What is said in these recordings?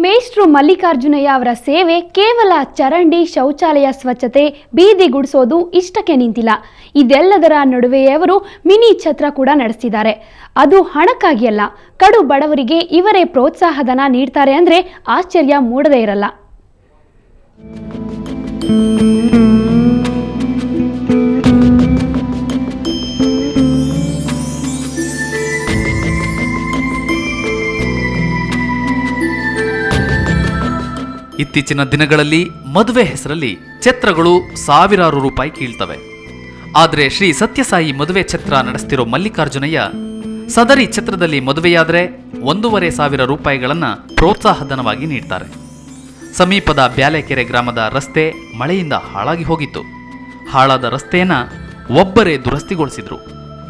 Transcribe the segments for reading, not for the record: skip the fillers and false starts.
ಮೇಷ್ಟ್ರು ಮಲ್ಲಿಕಾರ್ಜುನಯ್ಯ ಅವರ ಸೇವೆ ಕೇವಲ ಚರಂಡಿ ಶೌಚಾಲಯ ಸ್ವಚ್ಛತೆ ಬೀದಿ ಗುಡಿಸೋದು ಇಷ್ಟಕ್ಕೆ ನಿಂತಿಲ್ಲ. ಇದೆಲ್ಲದರ ನಡುವೆಯೇ ಅವರು ಮಿನಿ ಛತ್ರ ಕೂಡ ನಡೆಸಿದ್ದಾರೆ. ಅದು ಹಣಕ್ಕಾಗಿ ಅಲ್ಲ, ಕಡು ಬಡವರಿಗೆ ಇವರೇ ಪ್ರೋತ್ಸಾಹಧನ ನೀಡ್ತಾರೆ ಅಂದ್ರೆ ಆಶ್ಚರ್ಯ ಮೂಡದೇ ಇರಲ್ಲ. ಇತ್ತೀಚಿನ ದಿನಗಳಲ್ಲಿ ಮದುವೆ ಹೆಸರಲ್ಲಿ ಛತ್ರಗಳು ಸಾವಿರಾರು ರೂಪಾಯಿ ಕೀಳ್ತವೆ. ಆದರೆ ಶ್ರೀ ಸತ್ಯಸಾಯಿ ಮದುವೆ ಛತ್ರ ನಡೆಸ್ತಿರೋ ಮಲ್ಲಿಕಾರ್ಜುನಯ್ಯ ಸದರಿ ಛತ್ರದಲ್ಲಿ ಮದುವೆಯಾದರೆ 1,500 ರೂಪಾಯಿಗಳನ್ನು ಪ್ರೋತ್ಸಾಹಧನವಾಗಿ ನೀಡ್ತಾರೆ. ಸಮೀಪದ ಬ್ಯಾಲೆಕೆರೆ ಗ್ರಾಮದ ರಸ್ತೆ ಮಳೆಯಿಂದ ಹಾಳಾಗಿ ಹೋಗಿತ್ತು. ಹಾಳಾದ ರಸ್ತೆಯನ್ನ ಒಬ್ಬರೇ ದುರಸ್ತಿಗೊಳಿಸಿದ್ರು.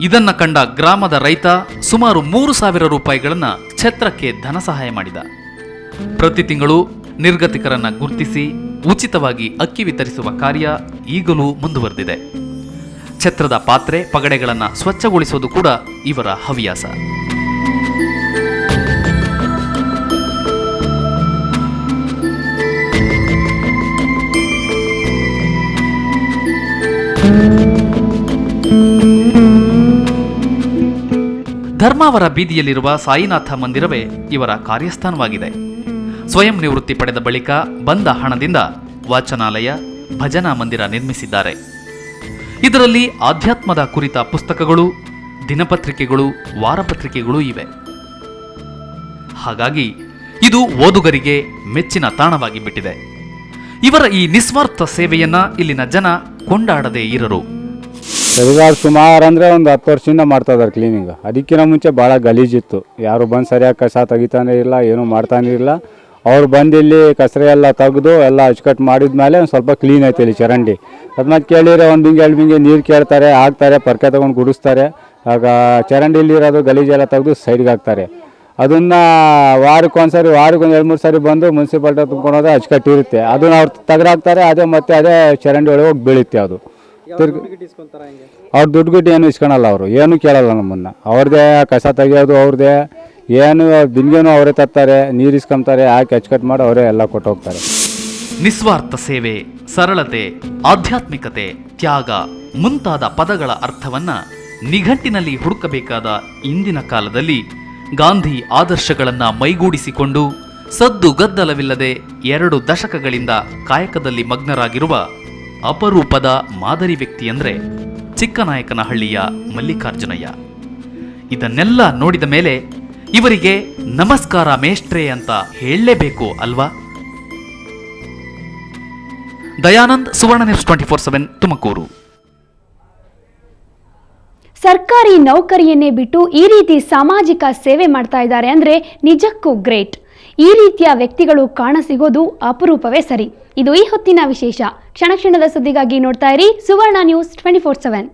ಇದನ್ನ ಕಂಡ ಗ್ರಾಮದ ರೈತ ಸುಮಾರು 3,000 ರೂಪಾಯಿಗಳನ್ನು ಛತ್ರಕ್ಕೆ ಧನ ಸಹಾಯ ಮಾಡಿದ. ಪ್ರತಿ ತಿಂಗಳು ನಿರ್ಗತಿಕರನ್ನ ಗುರುತಿಸಿ ಉಚಿತವಾಗಿ ಅಕ್ಕಿ ವಿತರಿಸುವ ಕಾರ್ಯ ಈಗಲೂ ಮುಂದುವರೆದಿದೆ. ಛತ್ರದ ಪಾತ್ರೆ ಪಗಡೆಗಳನ್ನು ಸ್ವಚ್ಛಗೊಳಿಸುವುದು ಕೂಡ ಇವರ ಹವ್ಯಾಸ. ಧರ್ಮಾವರ ಬೀದಿಯಲ್ಲಿರುವ ಸಾಯಿನಾಥ ಮಂದಿರವೇ ಇವರ ಕಾರ್ಯಸ್ಥಾನವಾಗಿದೆ. ಸ್ವಯಂ ನಿವೃತ್ತಿ ಪಡೆದ ಬಳಿಕ ಬಂದ ಹಣದಿಂದ ವಾಚನಾಲಯ, ಭಜನಾ ಮಂದಿರ ನಿರ್ಮಿಸಿದ್ದಾರೆ. ಇದರಲ್ಲಿ ಆಧ್ಯಾತ್ಮದ ಕುರಿತ ಪುಸ್ತಕಗಳು, ದಿನಪತ್ರಿಕೆಗಳು, ವಾರಪತ್ರಿಕೆಗಳು ಇವೆ. ಹಾಗಾಗಿ ಇದು ಓದುಗರಿಗೆ ಮೆಚ್ಚಿನ ತಾಣವಾಗಿ ಬಿಟ್ಟಿದೆ. ಇವರ ಈ ನಿಸ್ವಾರ್ಥ ಸೇವೆಯನ್ನ ಇಲ್ಲಿನ ಜನ ಕೊಂಡಾಡದೇ ಇರರು. ಸುಮಾರು ಅಂದರೆ ಒಂದು 10 ವರ್ಷದಿಂದ ಮಾಡ್ತಾ ಇದ್ದಾರೆ ಕ್ಲೀನಿಂಗ್. ಅದಕ್ಕಿಂತ ಮುಂಚೆ ಭಾಳ ಗಲೀಜಿತ್ತು. ಯಾರು ಬಂದು ಸರಿಯಾಗಿ ಕಸ ತೆಗಿತಾನೆ ಇಲ್ಲ, ಏನೂ ಮಾಡ್ತಾನೆ ಇಲ್ಲ. ಅವ್ರು ಬಂದು ಇಲ್ಲಿ ಕಸರೆ ಎಲ್ಲ ತೆಗೆದು ಎಲ್ಲ ಅಚ್ಚುಕಟ್ಟು ಮಾಡಿದ್ಮೇಲೆ ಒಂದು ಸ್ವಲ್ಪ ಕ್ಲೀನ್ ಐತೆ ಇಲ್ಲಿ ಚರಂಡಿ. ಅದು ಮತ್ತೆ ಕೇಳಿದರೆ 1 ಬಿಂಗೆ 2 ಬಿಂಗೆ ನೀರು ಕೇಳ್ತಾರೆ, ಹಾಕ್ತಾರೆ, ಪರ್ಕೆ ತೊಗೊಂಡು ಗುಡಿಸ್ತಾರೆ. ಆಗ ಚರಂಡಿಲಿರೋದು ಗಲೀಜೆಲ್ಲ ತೆಗೆದು ಸೈಡ್ಗೆ ಹಾಕ್ತಾರೆ. ಅದನ್ನು ವಾರಕ್ಕೊಂದು 2-3 ಸಾರಿ ಬಂದು ಮುನ್ಸಿಪಾಲ್ಟಿ ತುಂಬ್ಕೊಳೋದು ಅಚ್ಚುಕಟ್ಟು ಇರುತ್ತೆ. ಅದನ್ನ ಅವ್ರು ತೆಗೆದಾಕ್ತಾರೆ, ಅದೇ ಮತ್ತೆ ಅದೇ ಚರಂಡಿ ಒಳಗೆ ಹೋಗಿ ಬೀಳುತ್ತೆ. ಅದು ಅವ್ರು ದುಡ್ಡು ಗಿಡ್ಡು ಏನು ಇಸ್ಕೊಳಲ್ಲ, ಅವರು ಏನು ಕೇಳಲ್ಲ ನಮ್ಮನ್ನು. ಅವ್ರದ್ದೇ ಕಸ ತೆಗಿಯೋದು ಅವ್ರದ್ದೇ, ಏನು ಬಿಂದಿಗೆನೂ ಅವರೇ ತರ್ತಾರೆ, ನೀರು ಇಸ್ಕೊಂತಾರೆ, ಹಾಕಿ ಅಚ್ಚುಕಟ್ಟು ಮಾಡಿ ಅವರೇ ಎಲ್ಲ ಕೊಟ್ಟು ಹೋಗ್ತಾರೆ. ನಿಸ್ವಾರ್ಥ ಸೇವೆ, ಸರಳತೆ, ಆಧ್ಯಾತ್ಮಿಕತೆ, ತ್ಯಾಗ ಮುಂತಾದ ಪದಗಳ ಅರ್ಥವನ್ನ ನಿಘಂಟಿನಲ್ಲಿ ಹುಡುಕಬೇಕಾದ ಇಂದಿನ ಕಾಲದಲ್ಲಿ ಗಾಂಧಿ ಆದರ್ಶಗಳನ್ನ ಮೈಗೂಡಿಸಿಕೊಂಡು ಸದ್ದು ಗದ್ದಲವಿಲ್ಲದೆ 2 ದಶಕಗಳಿಂದ ಕಾಯಕದಲ್ಲಿ ಮಗ್ನರಾಗಿರುವ ಅಪರೂಪದ ಮಾದರಿ ವ್ಯಕ್ತಿ ಅಂದ್ರೆ ಚಿಕ್ಕನಾಯಕನಹಳ್ಳಿಯ ಮಲ್ಲಿಕಾರ್ಜುನಯ್ಯ. ಇದನ್ನೆಲ್ಲ ನೋಡಿದ ಮೇಲೆ ಇವರಿಗೆ ನಮಸ್ಕಾರ ಮೇಷ್ಟ್ರೇ ಅಂತ ಹೇಳಲೇಬೇಕು ಅಲ್ವಾ? ದಯಾನಂದ್, ಸುವರ್ಣ ನ್ಯೂಸ್ 24/7, ತುಮಕೂರು. ಸರ್ಕಾರಿ ನೌಕರಿಯನ್ನೇ ಬಿಟ್ಟು ಈ ರೀತಿ ಸಾಮಾಜಿಕ ಸೇವೆ ಮಾಡ್ತಾ ಇದ್ದಾರೆ ಅಂದ್ರೆ ನಿಜಕ್ಕೂ ಗ್ರೇಟ್. ಈ ರೀತಿಯ ವ್ಯಕ್ತಿಗಳು ಕಾಣಸಿಗೋದು ಅಪರೂಪವೇ ಸರಿ. ಇದು ಈ ಹೊತ್ತಿನ ವಿಶೇಷ. ಕ್ಷಣ ಕ್ಷಣದ ಸುದ್ದಿಗಾಗಿ ನೋಡ್ತಾ ಇರಿ ಸುವರ್ಣ ನ್ಯೂಸ್ 24/7.